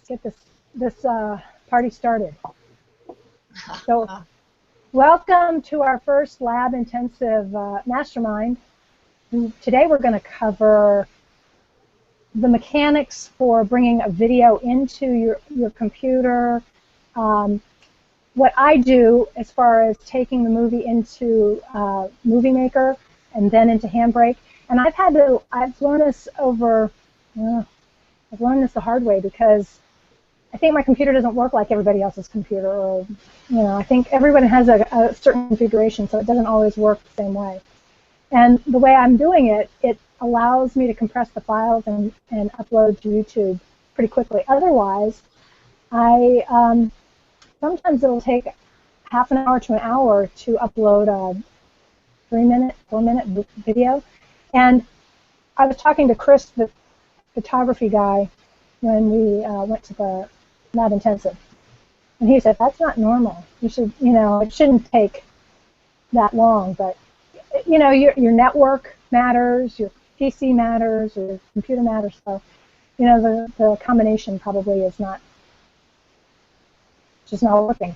let's get this party started. So, welcome to our first Lab Intensive Mastermind. Today we're going to cover the mechanics for bringing a video into your computer. What I do as far as taking the movie into Movie Maker and then into Handbrake, and I've learned this I've learned this the hard way because I think my computer doesn't work like everybody else's computer, or I think everybody has a certain configuration, so it doesn't always work the same way. And the way I'm doing it, it allows me to compress the files and upload to YouTube pretty quickly. Otherwise, sometimes it'll take half an hour to an hour to upload a 3-minute, 4-minute video. And I was talking to Chris, the photography guy, when we went to the Lab Intensive, and he said that's not normal. You should, it shouldn't take that long. But your network matters, your PC matters, your computer matters. So, the combination probably is just not working.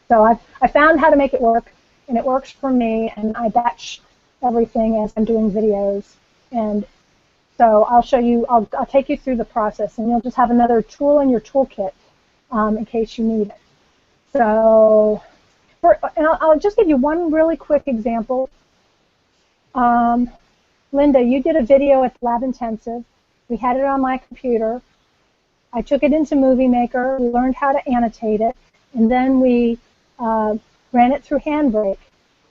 So I found how to make it work, and it works for me. And I batch everything as I'm doing videos, and so I'll show you. I'll take you through the process, and you'll just have another tool in your toolkit in case you need it. So, I'll just give you one really quick example. Linda, you did a video at Lab Intensive. We had it on my computer. I took it into Movie Maker. We learned how to annotate it, and then we ran it through Handbrake.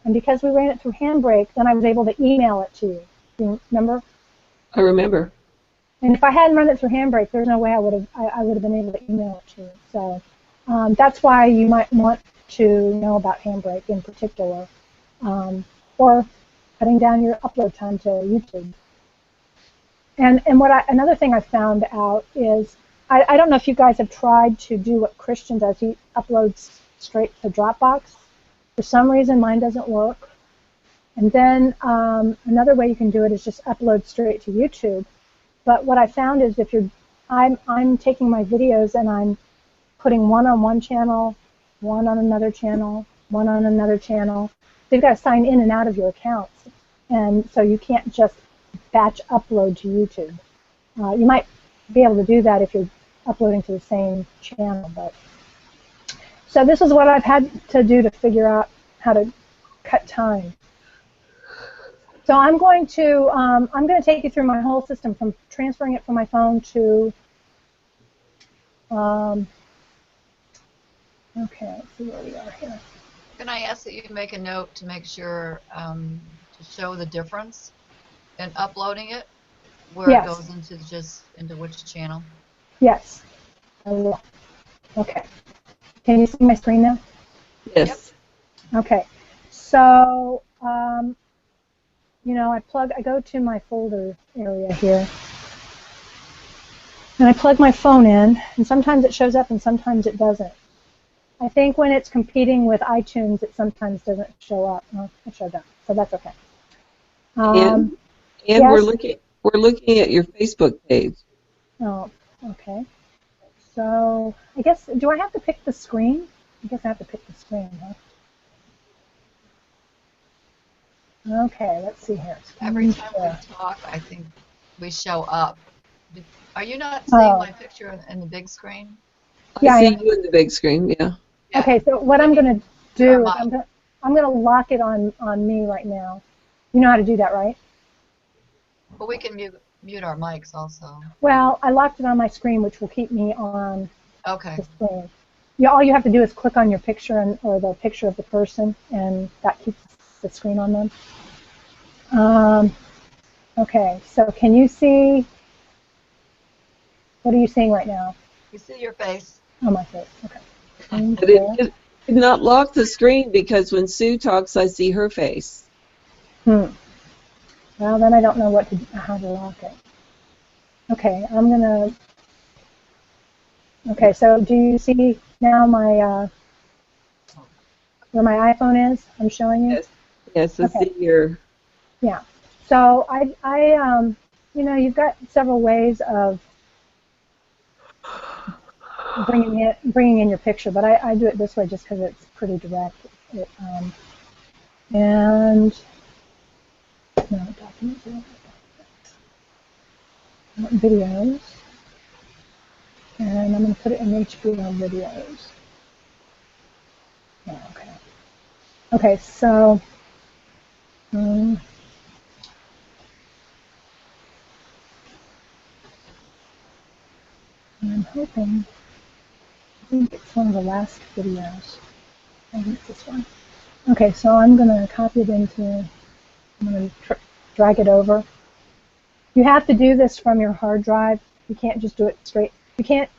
And because we ran it through Handbrake, then I was able to email it to you. You remember? I remember. And if I hadn't run it through Handbrake, there's no way I would have been able to email it to you. So that's why you might want to know about Handbrake in particular, or cutting down your upload time to YouTube. And another thing I found out is I don't know if you guys have tried to do what Christian does. He uploads straight to Dropbox. For some reason, mine doesn't work. And then another way you can do it is just upload straight to YouTube. But what I found is I'm taking my videos and I'm putting one on one channel, one on another channel, one on another channel. So you've got to sign in and out of your accounts. And so you can't just batch upload to YouTube. You might be able to do that if you're uploading to the same channel. So this is what I've had to do to figure out how to cut time. So I'm going to take you through my whole system, from transferring it from my phone to okay, let's see where we are here. Can I ask that you make a note to make sure to show the difference in uploading it, where Yes. it goes into which channel? Yes, I will. Okay. Can you see my screen now? Yes. Yep. Okay. So I go to my folder area here, and I plug my phone in, and sometimes it shows up and sometimes it doesn't. I think when it's competing with iTunes, it sometimes doesn't show up. Well, it showed up, so that's okay. And yes? we're looking at your Facebook page. Oh, okay. So I guess, do I have to pick the screen? I guess I have to pick the screen, huh? Okay, let's see here. Every time we talk, I think we show up. Are you not seeing my picture in the big screen? Yeah, I see you in the big screen, yeah. Okay, so what I'm going to do is I'm going to lock it on me right now. You know how to do that, right? But we can mute our mics also. Well, I locked it on my screen, which will keep me on Okay. the screen. Yeah, all you have to do is click on your picture or the picture of the person, and that keeps the screen on them. Okay, so can you see? What are you seeing right now? You see your face. Oh, my face. Okay. But it did not lock the screen because when Sue talks, I see her face. Well, then I don't know how to lock it. Okay, I'm gonna. Okay, so do you see now where my iPhone is? I'm showing you. Yes, I see your. Yeah. So you've got several ways of bringing in your picture, but I do it this way just because it's pretty direct. And no documents, videos, and I'm going to put it in HBO videos. Oh, okay. Okay, so I'm hoping. I think it's one of the last videos. I think it's this one. Okay, so I'm going to copy it into, I'm going to drag it over. You have to do this from your hard drive. You can't just do it straight. You can't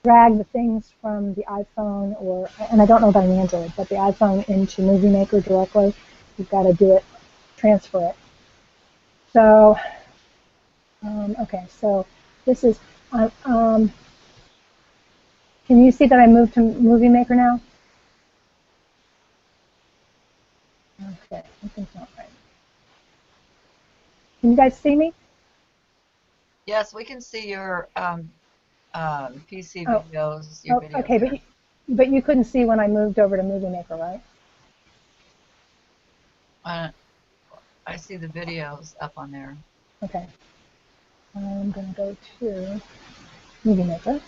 drag the things from the iPhone or, and I don't know about an Android, but the iPhone into Movie Maker directly. You've got to do it, transfer it. So, okay, so this is, can you see that I moved to Movie Maker now? Okay, something's not right. Can you guys see me? Yes, we can see your PC videos, your videos. Okay, but you couldn't see when I moved over to Movie Maker, right? I see the videos up on there. Okay. I'm going to go to Movie Maker.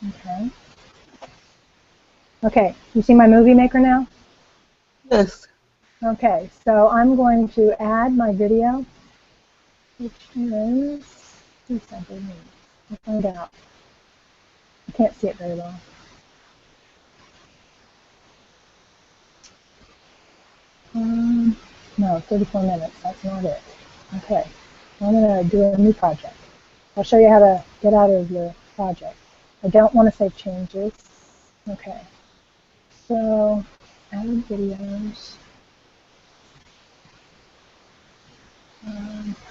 Okay. Okay, you see my Movie Maker now? Yes. Okay, so I'm going to add my video, which is, I'll find out. I can't see it very well. No, 34 minutes, that's not it. Okay, I'm going to do a new project. I'll show you how to get out of your project. I don't want to save changes. Okay, so add videos.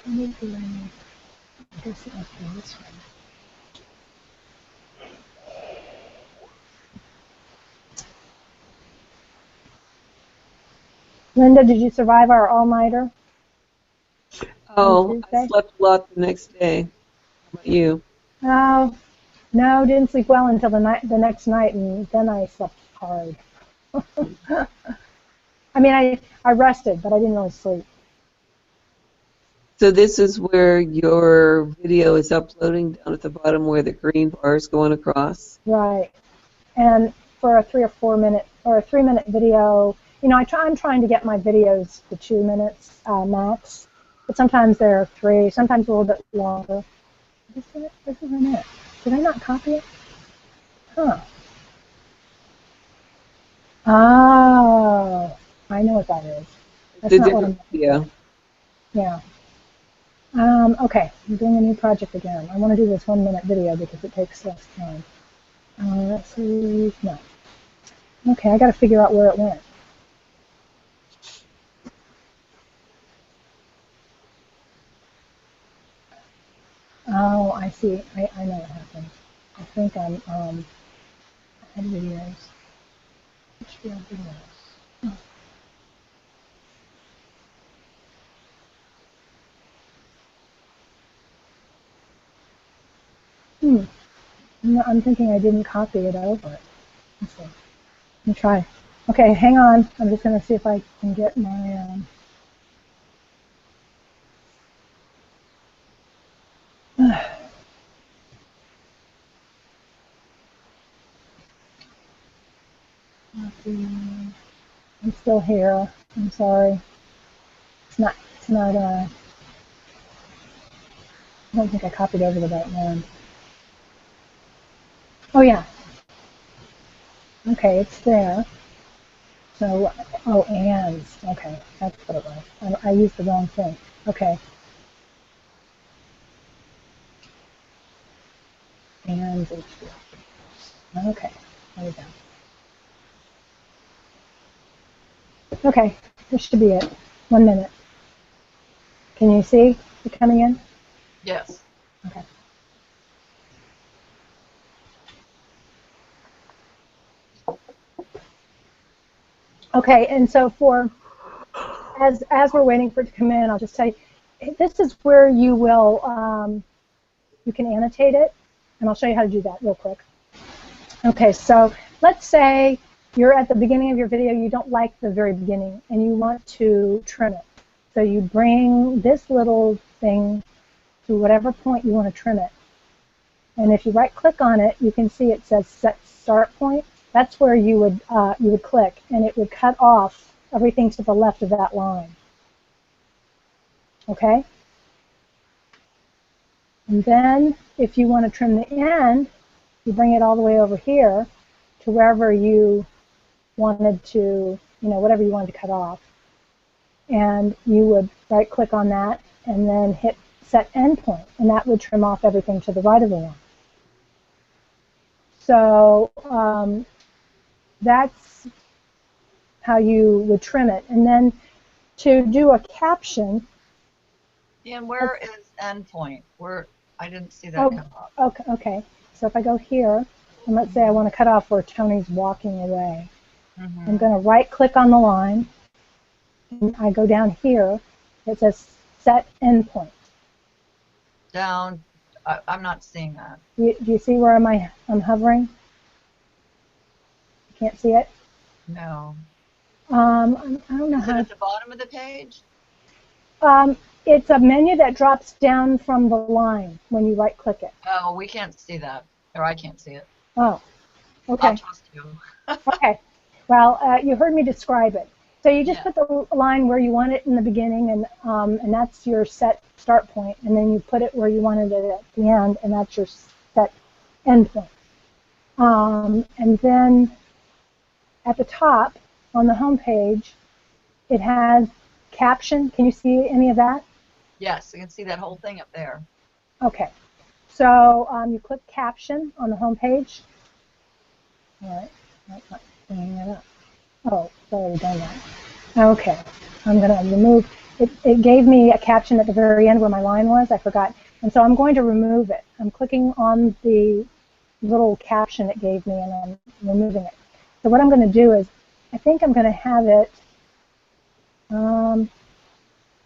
Probably, I guess it must be this one. Linda, did you survive our all-nighter? Oh, I slept a lot the next day. How about you? Oh, no, didn't sleep well until the next night, and then I slept hard. I mean, I rested, but I didn't really sleep. So this is where your video is uploading down at the bottom where the green bar is going across? Right. And for a 3 or 4 minute or a 3-minute video, you know, I'm trying to get my videos to 2 minutes max, but sometimes they're 3, sometimes a little bit longer. This isn't it. Did I not copy it? Huh. Oh, I know what that is. That's not what I'm video. Yeah. Okay, I'm doing a new project again. I want to do this 1-minute video because it takes less time. Let's see. No. Okay, I got to figure out where it went. Oh, I see. I know what happened. I think I'm add videos. HBO videos. Oh. I'm thinking I didn't copy it over. Let's see. Let me try. Okay, hang on. I'm just going to see if I can get my. I'm still here. I'm sorry. It's not, I don't think I copied over the right one. Oh, yeah. Okay, it's there. So, oh, ands. Okay, that's what it was. I used the wrong thing. Okay. Ands HBO. Okay, there we go. Okay, this should be it. 1 minute. Can you see it coming in? Yes. Okay. Okay, and so as we're waiting for it to come in, I'll just say, this is where you will, you can annotate it, and I'll show you how to do that real quick. Okay, so let's say you're at the beginning of your video, you don't like the very beginning, and you want to trim it. So you bring this little thing to whatever point you want to trim it. And if you right-click on it, you can see it says Set Start Point. That's where you would click, and it would cut off everything to the left of that line. Okay? And then if you want to trim the end, you bring it all the way over here to wherever you wanted to, whatever you wanted to cut off. And you would right-click on that and then hit Set Endpoint, and that would trim off everything to the right of the line. So that's how you would trim it. And then to do a caption. And where is endpoint? Where I didn't see that come up. Okay. So if I go here, and let's say I want to cut off where Tony's walking away, I'm going to right-click on the line, and I go down here. It says Set Endpoint. Down. I'm not seeing that. Do you see where I'm hovering? You can't see it? No. I don't know Is how. it at the bottom of the page? It's a menu that drops down from the line when you right-click it. Oh, we can't see that, or I can't see it. Oh, okay. I'll trust you. Okay. Well, you heard me describe it. So you just put the line where you want it in the beginning, and that's your set start point, and then you put it where you wanted it at the end, and that's your set end point. And then at the top on the home page, it has caption. Can you see any of that? Yes, I can see that whole thing up there. Okay. So you click caption on the home page. All right. That's not bringing that up. Oh, it's already done that. Okay. I'm going to remove. It gave me a caption at the very end where my line was. I forgot. And so I'm going to remove it. I'm clicking on the little caption it gave me, and I'm removing it. So what I'm going to do is, I think I'm going to have it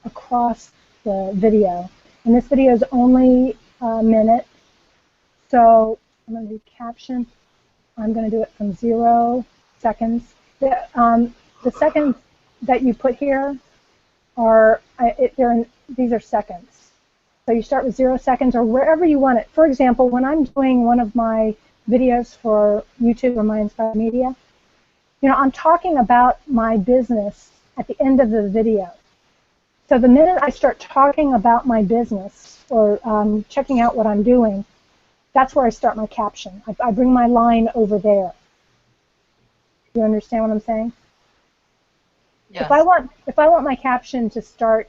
across the video. And this video is only a minute. So I'm going to do caption. I'm going to do it from 0 seconds. The seconds that you put here are these are seconds. So you start with 0 seconds or wherever you want it. For example, when I'm doing one of my videos for YouTube or my Inspired Media, I'm talking about my business at the end of the video. So the minute I start talking about my business or checking out what I'm doing, that's where I start my caption. I bring my line over there. You understand what I'm saying? Yes. If I want my caption to start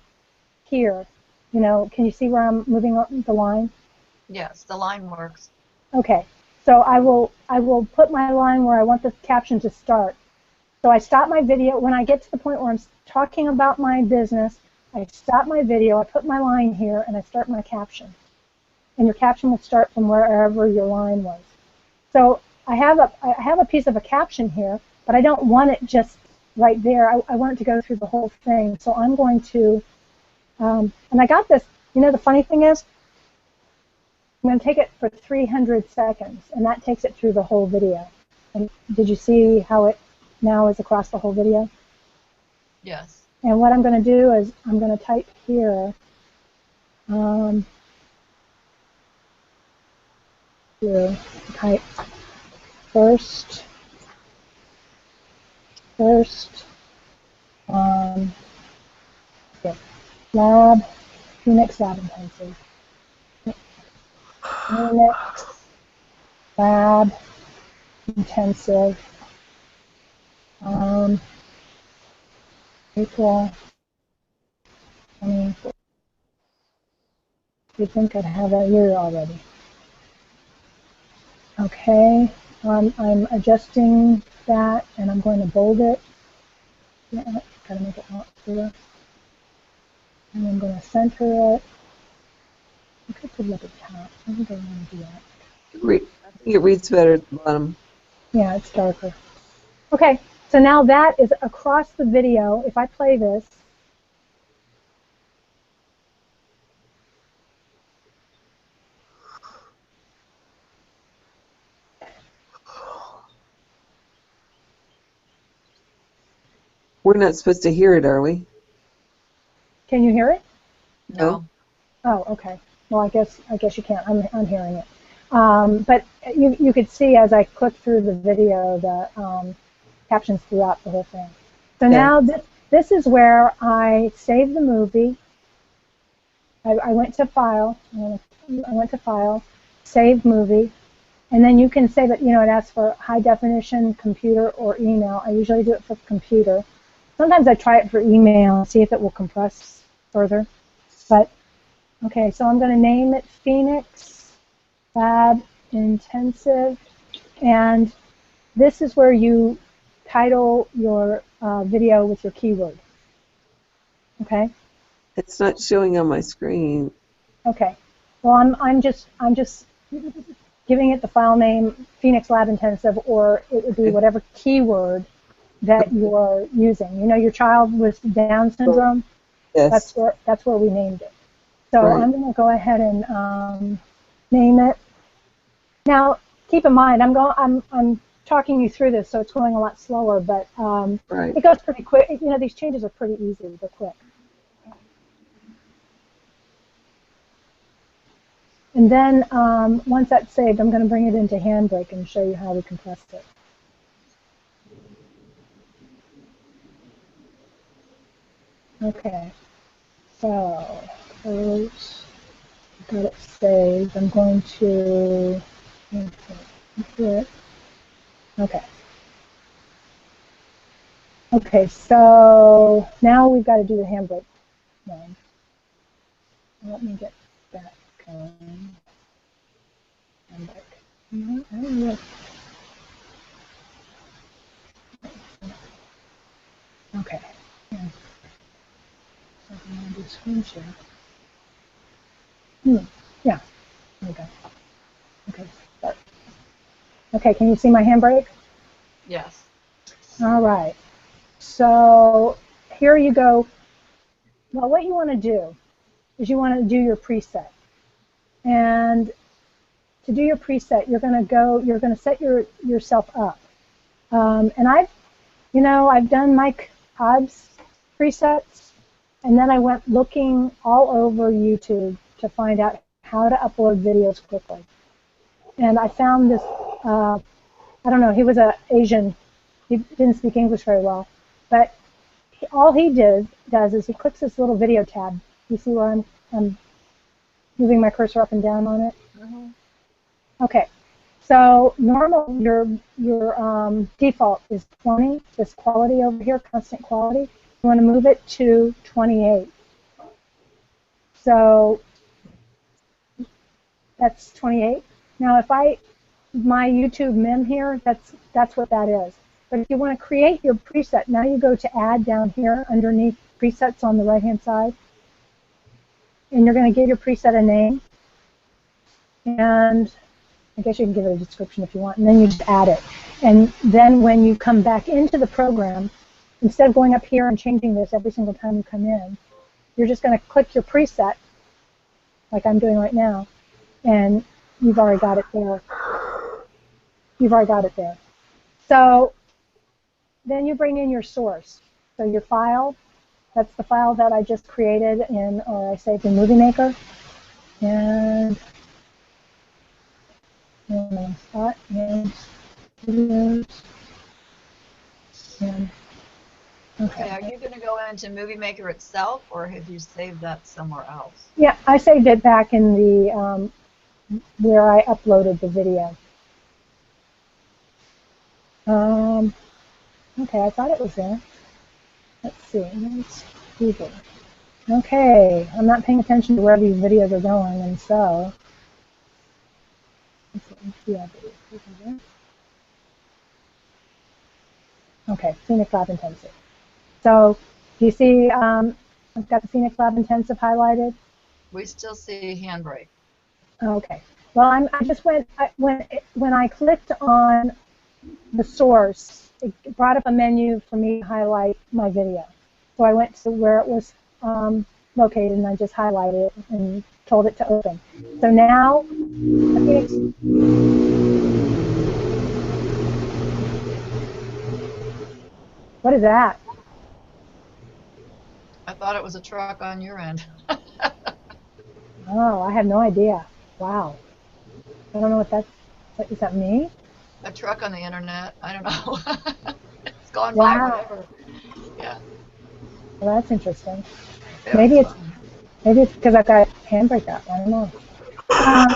here, can you see where I'm moving up the line? Yes, the line works. Okay. So I will put my line where I want the caption to start. So I stop my video when I get to the point where I'm talking about my business. I stop my video, I put my line here, and I start my caption. And your caption will start from wherever your line was. So I have a piece of a caption here, but I don't want it just right there. I want it to go through the whole thing. So I'm going to, and I got this. The funny thing is, I'm going to take it for 300 seconds, and that takes it through the whole video. And did you see how it now is across the whole video? Yes. And what I'm going to do is I'm going to type here. To type first, lab, Phoenix Lab Intensive. Phoenix Lab Intensive. April 24th. You'd think I'd have that year already. Okay, I'm adjusting that, and I'm going to bold it. Yeah, gotta make it out clear. And I'm going to center it. I could put it at the top. I think I want to do that. I think it reads better at the bottom. Yeah, it's darker. Okay, so now that is across the video. If I play this, We're not supposed to hear it, are we? Can you hear it? No. Oh, okay. Well, I guess you can't. I'm hearing it. But you could see as I clicked through the video the captions throughout the whole thing. So now this is where I saved the movie. I went to File. I went to File, Save Movie, and then you can save it. You know, it asks for high definition, computer, or email. I usually do it for computer. Sometimes I try it for email and see if it will compress further. But okay, so I'm going to name it Phoenix Lab Intensive, and this is where you title your video with your keyword. Okay. It's not showing on my screen. Okay. Well, I'm just giving it the file name Phoenix Lab Intensive, or it would be whatever keyword that you're using. You know, your child with Down syndrome. Yes. That's where we named it. So Right. I'm going to go ahead and name it. Now, keep in mind, I'm talking you through this, so it's going a lot slower, but Right. it goes pretty quick. You know, these changes are pretty easy. They're quick. And then once that's saved, I'm going to bring it into Handbrake and show you how we compress it. Okay. So, close. Got it saved. I'm going to it. Okay. Okay, so now we've got to do the Handbrake one. Let me get that going. Handbrake. Okay. Yeah. So I'm going to do screen share. Yeah. There we go. Okay. Start. Okay, can you see my Handbrake? Yes. All right. So here you go. Well, what you want to do is you want to do your preset. And to do your preset, you're going to set yourself up. And I've done Mike Hobbs presets, and then I went looking all over YouTube to find out how to upload videos quickly. And I found this, I don't know, he was an Asian, he didn't speak English very well, but all he does is he clicks this little video tab. You see where I'm moving my cursor up and down on it? Mm-hmm. Okay, so normal, your default is 20, this quality over here, constant quality. You want to move it to 28. So that's 28. Now if my YouTube mem here, that's what that is. But if you want to create your preset, now you go to add down here underneath presets on the right hand side. And you're going to give your preset a name. And I guess you can give it a description if you want, and then you just add it. And then when you come back into the program, instead of going up here and changing this every single time you come in, you're just going to click your preset, like I'm doing right now, and you've already got it there. You've already got it there. So then you bring in your source. So your file, that's the file that I just created or I saved in Movie Maker. And spot and videos. And Okay, are you going to go into Movie Maker itself, or have you saved that somewhere else? Yeah, I saved it back in the where I uploaded the video. Okay, I thought it was there. Let's see. Let's Google. Okay, I'm not paying attention to where these videos are going, and so. Okay, Phoenix Lab Intensive. So, do you see I've got the Phoenix Lab Intensive highlighted? We still see Handbrake. Okay. Well, I just when I clicked on the source, it brought up a menu for me to highlight my video. So I went to where it was located, and I just highlighted it and told it to open. So now, what is that? thought it was a truck on your end. Oh, I have no idea. Wow. I don't know what that's. Is that me? A truck on the internet. I don't know. It's gone by Wow. whatever. Yeah. Well, that's interesting. It was Maybe it's fun. maybe it's because I've got handbrake up. I don't know. Um,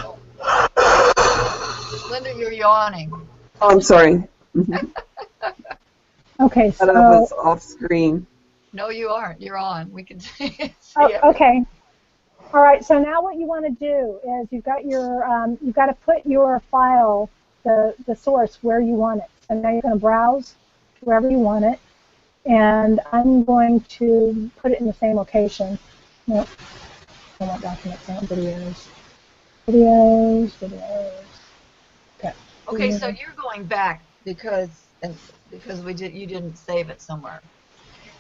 Linda, you're yawning. Oh, I'm sorry. Mhm. okay, Thought I so was off screen. No, you aren't. You're on. We can see everything. okay. All right. So now what you want to do is you've got to put your file, the source, where you want it. So now you're going to browse wherever you want it, and I'm going to put it in the same location. No, I want documents, not videos. Videos. Okay. Okay, so you're going back because you didn't save it somewhere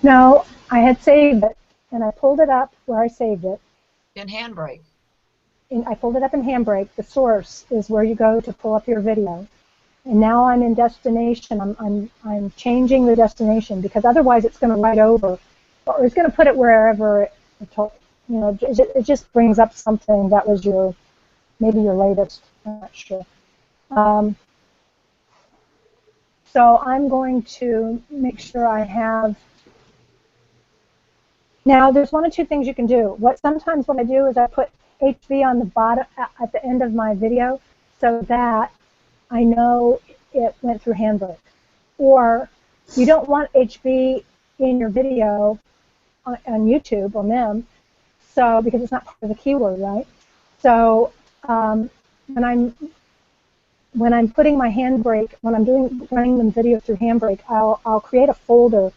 No, I had saved it, and I pulled it up where I saved it. in Handbrake. I pulled it up in Handbrake. The source is where you go to pull up your video. And now I'm in destination. I'm changing the destination because otherwise it's going to write over, or it's going to put it wherever it just brings up something that was maybe your latest. I'm not sure. So I'm going to make sure I have. Now there's one or two things you can do. Sometimes what I do is I put HV on the bottom at the end of my video so that I know it went through Handbrake. Or you don't want HB in your video on YouTube or MIM, so because it's not part of the keyword, right? So when I'm putting my Handbrake, when I'm running the video through Handbrake, I'll create a folder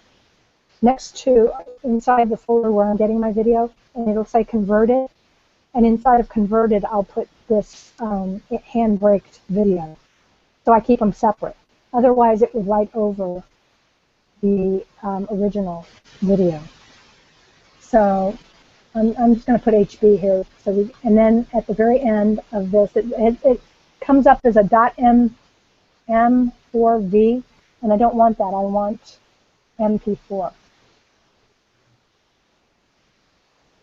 next to inside the folder where I'm getting my video, and it'll say converted. And inside of converted, I'll put this Handbraked video. So I keep them separate. Otherwise, it would write over the original video. So I'm just going to put HB here. And then at the very end of this, it comes up as a .m4v, and I don't want that. I want MP4.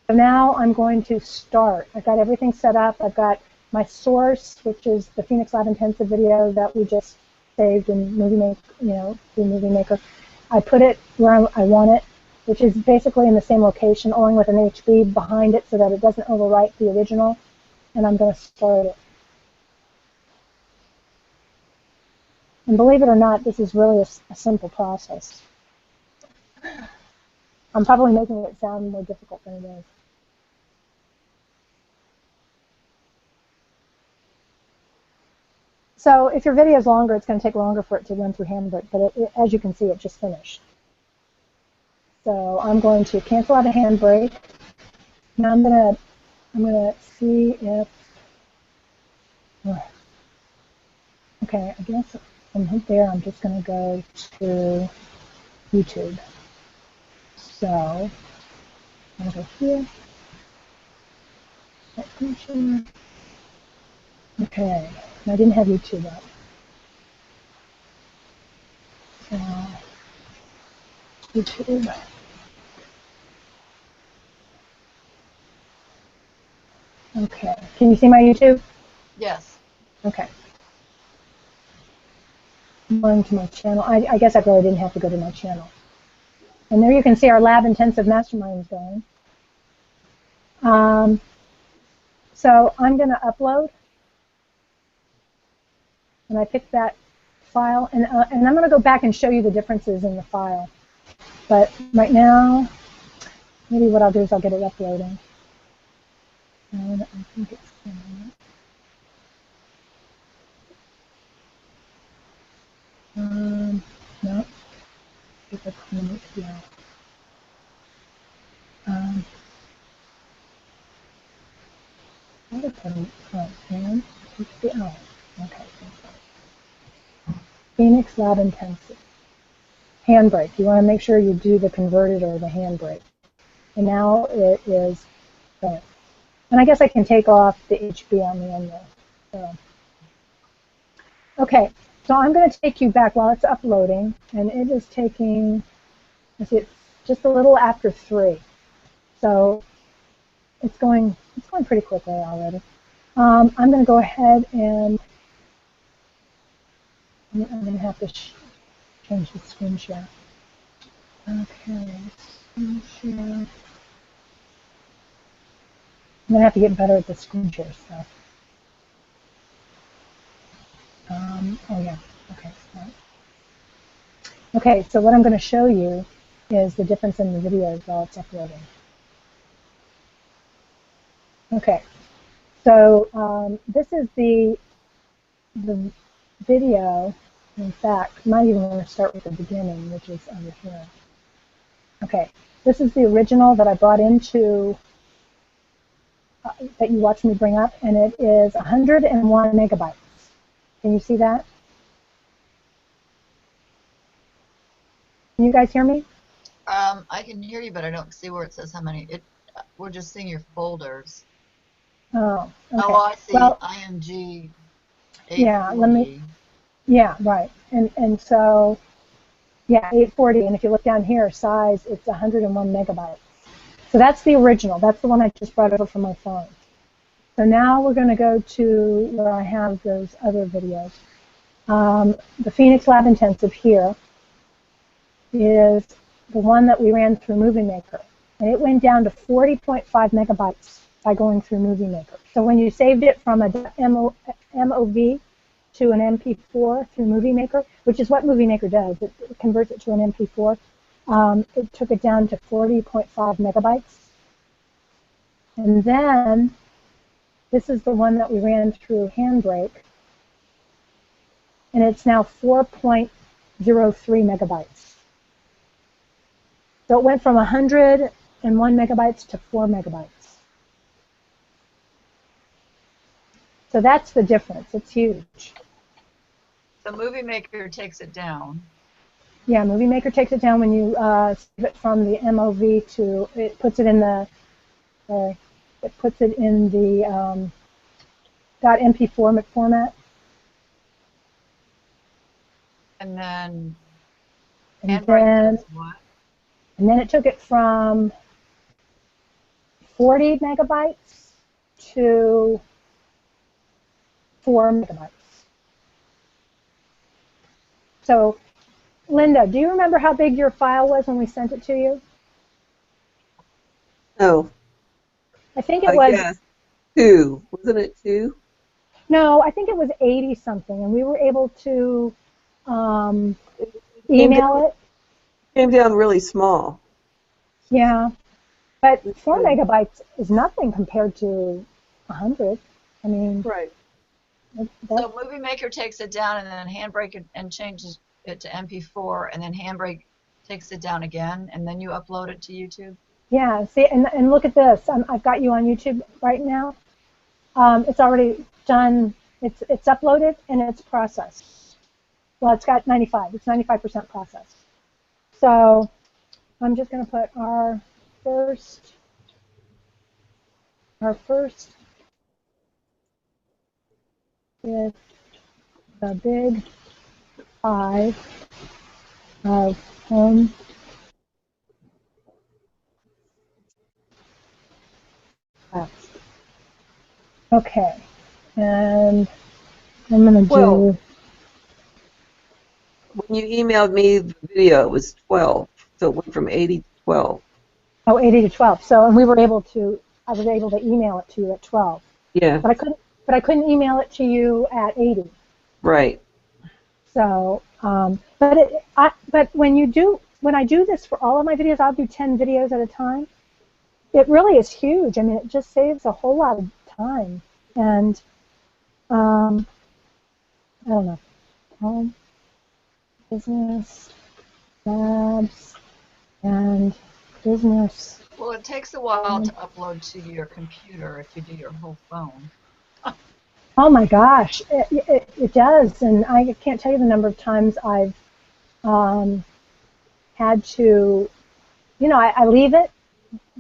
So now I'm going to start. I've got everything set up. I've got my source, which is the Phoenix Lab Intensive video that we just saved in through Movie Maker. I put it where I want it, which is basically in the same location, only with an HB behind it so that it doesn't overwrite the original. And I'm going to start it. And believe it or not, this is really a simple process. I'm probably making it sound more difficult than it is. So if your video is longer, it's going to take longer for it to run through Handbrake, but as you can see, it just finished. So I'm going to cancel out of Handbrake. Now I'm going to see if, okay, I guess from there I'm just going to go to YouTube. So I'm going to go here. Okay, and I didn't have YouTube up. So YouTube. Okay, can you see my YouTube? Yes. Okay. I'm going to my channel. I guess I really didn't have to go to my channel. And there you can see our Lab Intensive Mastermind is going. So I'm going to upload. And I picked that file. And I'm going to go back and show you the differences in the file. But right now, maybe what I'll do is I'll get it uploading. And I think it's no. If I comment, yeah. How to put them front and okay. Phoenix Lab Intensive. Handbrake. You want to make sure you do the converted or the Handbrake. And now it is going. And I guess I can take off the HB on the end there. So. Okay, so I'm going to take you back while it's uploading, and it is taking, let's see, it's just a little after 3. So it's going pretty quickly already. I'm going to go ahead and I'm going to have to change the screen share. Okay, screen share. I'm going to have to get better at the screen share stuff. Oh yeah, okay. Okay, so what I'm going to show you is the difference in the videos while it's uploading. Okay, so this is the video. In fact, I might even want to start with the beginning, which is over here. Okay, this is the original that I brought into, that you watched me bring up, and it is 101 megabytes. Can you see that? Can you guys hear me? I can hear you, but I don't see where it says how many. We're just seeing your folders. Oh, okay. Oh, I see. Well, IMG 840. yeah, yeah, right. And so, yeah, 840, and if you look down here, size, it's 101 megabytes. So that's the original. That's the one I just brought over from my phone. So now we're going to go to where I have those other videos. The Phoenix Lab Intensive here is the one that we ran through Movie Maker. And it went down to 40.5 megabytes by going through Movie Maker. So when you saved it from a MOV to an MP4 through Movie Maker, which is what Movie Maker does, it converts it to an MP4, it took it down to 40.5 megabytes. And then this is the one that we ran through Handbrake, and it's now 4.03 megabytes. So it went from 101 megabytes to 4 megabytes. So that's the difference. It's huge. So Movie Maker takes it down. Yeah, Movie Maker takes it down when you save it from the MOV to, it puts it in the .mp4 format. And then And then, what? and then it took it from 40 megabytes to 4 megabytes. So, Linda, do you remember how big your file was when we sent it to you? No. I think it was... Yes. 2. Wasn't it 2? No, I think it was 80 something, and we were able to email it. Came down really small. Yeah, but 4 megabytes is nothing compared to 100. I mean, right. So Movie Maker takes it down, and then Handbrake and changes it to MP4, and then Handbrake takes it down again, and then you upload it to YouTube? Yeah, see, and look at this. I've got you on YouTube right now. It's already done. It's uploaded and it's processed. Well, it's got 95. It's 95% processed. So I'm just going to put our first is the big 5 of home. Okay, and I'm going to do... When you emailed me the video, it was 12, so it went from 80 to 12. Oh, 80 to 12. So, and I was able to email it to you at 12. Yeah. But I couldn't email it to you at 80. Right. So, but when I do this for all of my videos, I'll do 10 videos at a time. It really is huge. I mean, it just saves a whole lot of time. And I don't know. Home, business, labs, and business. Well, it takes a while to upload to your computer if you do your whole phone. Oh my gosh, it does, and I can't tell you the number of times I've had to, I leave it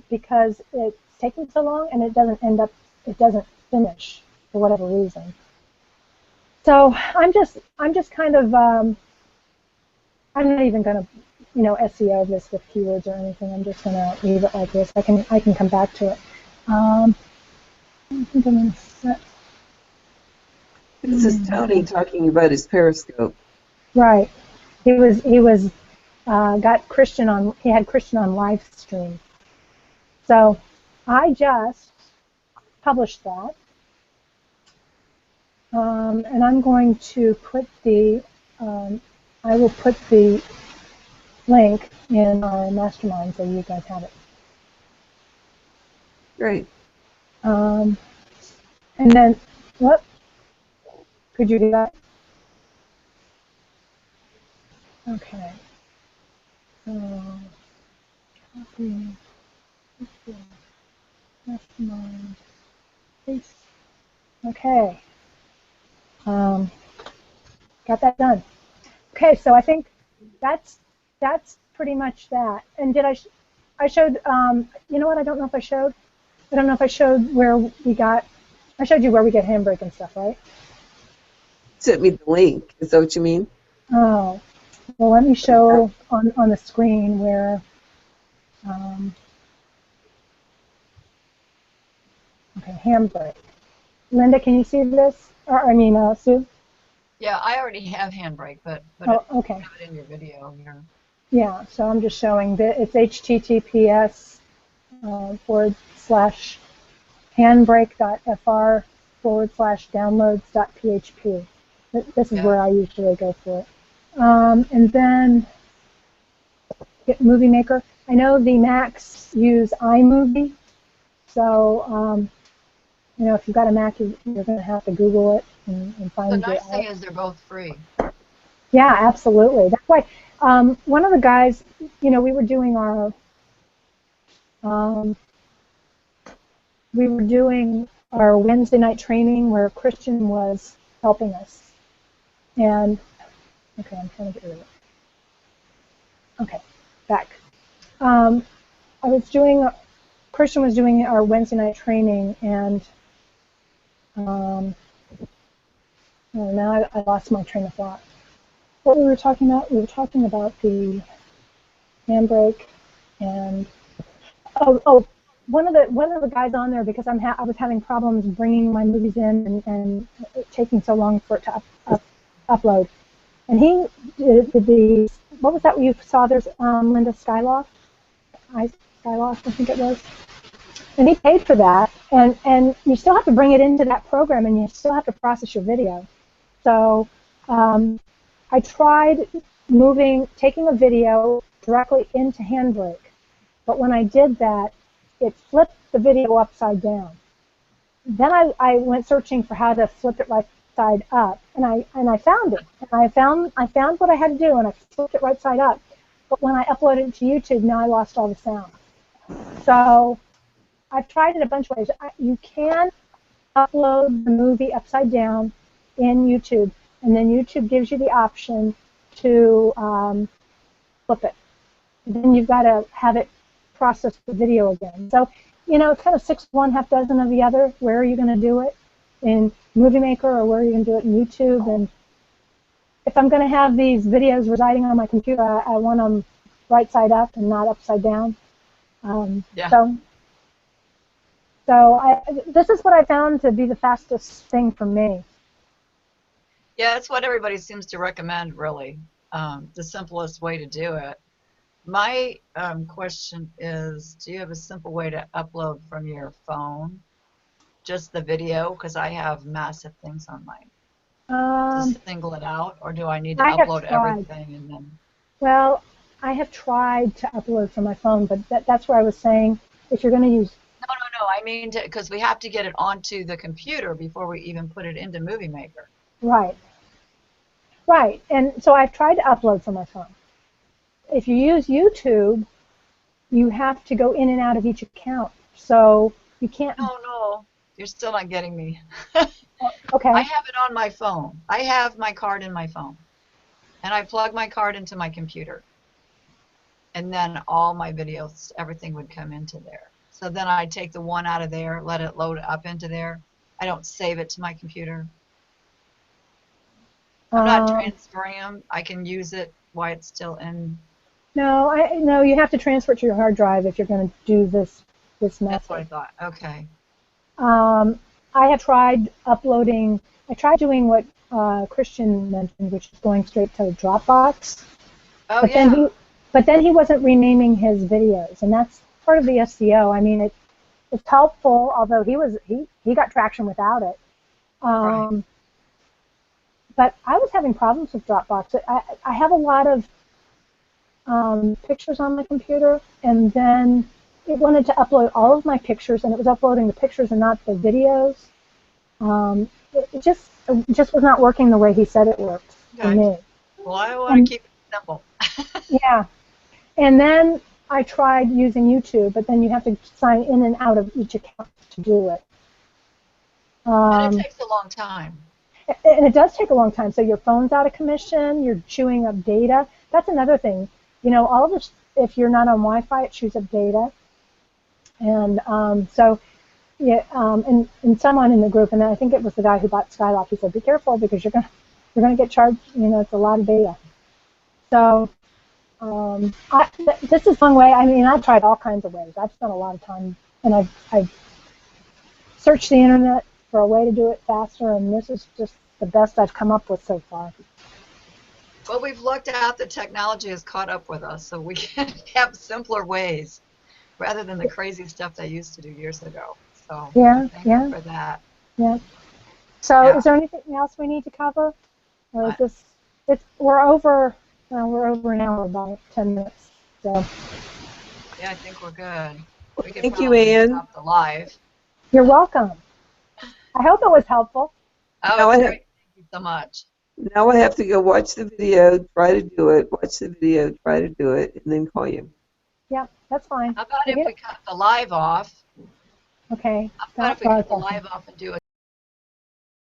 because it's taking so long, and it doesn't finish for whatever reason. So I'm just kind of, I'm not even going to SEO this with keywords or anything. I'm just going to leave it like this. I can come back to it. I think I'm going to set. This is Tony talking about his Periscope. Right. He got Christian on. He had Christian on live stream. So I just published that, and I'm going to put the. I will put the link in our mastermind so you guys have it. Great. And then, what? Could you do that? Okay. Copy. Mastermind. Paste. Okay. Got that done. Okay, so I think that's pretty much that. And did I showed, you know what, I don't know if I showed where we got, I showed you where we get Handbrake and stuff, right? Sent me the link. Is that what you mean? Oh, well, let me show on the screen where, okay, Handbrake. Linda, can you see this? Or, I mean, Sue? Yeah, I already have Handbrake, but Oh, okay. I have it in your video here. Yeah, so I'm just showing that it's https /handbrake.fr/downloads.php. This is where I usually go for it. And then get Movie Maker. I know the Macs use iMovie, so if you've got a Mac, you're going to have to Google it and find it. The nice thing is they're both free. Yeah, absolutely. That's why one of the guys, we were doing our Wednesday night training where Christian was helping us. And okay, I'm trying to get rid of it. Okay, back. Christian was doing our Wednesday night training, and now I lost my train of thought. What we were talking about? We were talking about the Handbrake, and one of the guys on there, because I was having problems bringing my movies in and it taking so long for it to upload. And he did the, what was that you saw? There's Linda Skyloft, I think it was. And he paid for that, and you still have to bring it into that program, and you still have to process your video. So I tried taking a video directly into Handbrake, but when I did that, it flipped the video upside down. Then I went searching for how to flip it right side up, and I found it. And I found what I had to do, and I flipped it right side up. But when I uploaded it to YouTube, now I lost all the sound. So I've tried it a bunch of ways. You can upload the movie upside down in YouTube, and then YouTube gives you the option to flip it. Then you've got to have it process the video again. So, it's kind of 6 of one, half dozen of the other. Where are you going to do it? In Movie Maker, or where are you going to do it in YouTube? And if I'm going to have these videos residing on my computer, I want them right side up and not upside down. So this is what I found to be the fastest thing for me. Yeah, that's what everybody seems to recommend, really. The simplest way to do it. My question is, do you have a simple way to upload from your phone, just the video? Because I have massive things on mine. To single it out, or do I need to upload everything and then? Well, I have tried to upload from my phone, but that's where I was saying, if you're going to use. No. I mean, because we have to get it onto the computer before we even put it into Movie Maker. Right. And so I've tried to upload from my phone. If you use YouTube, you have to go in and out of each account. So you can't. No. You're still not getting me. Okay. I have it on my phone. I have my card in my phone. And I plug my card into my computer. And then all my videos, everything would come into there. So then I take the one out of there, let it load up into there. I don't save it to my computer. I'm not transferring them. I can use it while it's still in. No, no, you have to transfer it to your hard drive if you're going to do this method. That's what I thought. Okay. I have tried uploading. I tried doing what Christian mentioned, which is going straight to Dropbox. Oh, but yeah. then he wasn't renaming his videos, and that's part of the SEO. I mean, it's helpful, although he got traction without it. Right. But I was having problems with Dropbox. I have a lot of pictures on my computer, and then it wanted to upload all of my pictures, and it was uploading the pictures and not the videos. It just was not working the way he said it worked for Okay. me. Well, I want to keep it simple. Yeah. And then I tried using YouTube, but then you have to sign in and out of each account to do it. And it takes a long time. And it does take a long time. So your phone's out of commission, you're chewing up data. That's another thing. You know, all of this, if you're not on Wi-Fi, it chews up data. And so, yeah, and someone in the group, and I think it was the guy who bought Skylock, he said, be careful because you're gonna get charged, you know, it's a lot of data. So this is one way. I mean, I've tried all kinds of ways. I've spent a lot of time, and I've searched the internet for a way to do it faster, and this is just the best I've come up with so far. Well, we've looked out. The technology has caught up with us, so we can have simpler ways rather than the crazy stuff they used to do years ago. So Yeah, thank yeah, you for that. yeah. So Yeah. is there anything else we need to cover, or is this? We're over. We're over an hour, about 10 minutes. So Yeah, I think we're good. We could Thank you, probably Ann. stop the live. you're welcome. I hope it was helpful. Oh, Now it's I have, great. Thank you so much. now I have to go watch the video, try to do it, watch the video, try to do it, and then call you. Yeah, that's fine. How about if we cut the live off? Okay. How about if we cut the live off and do a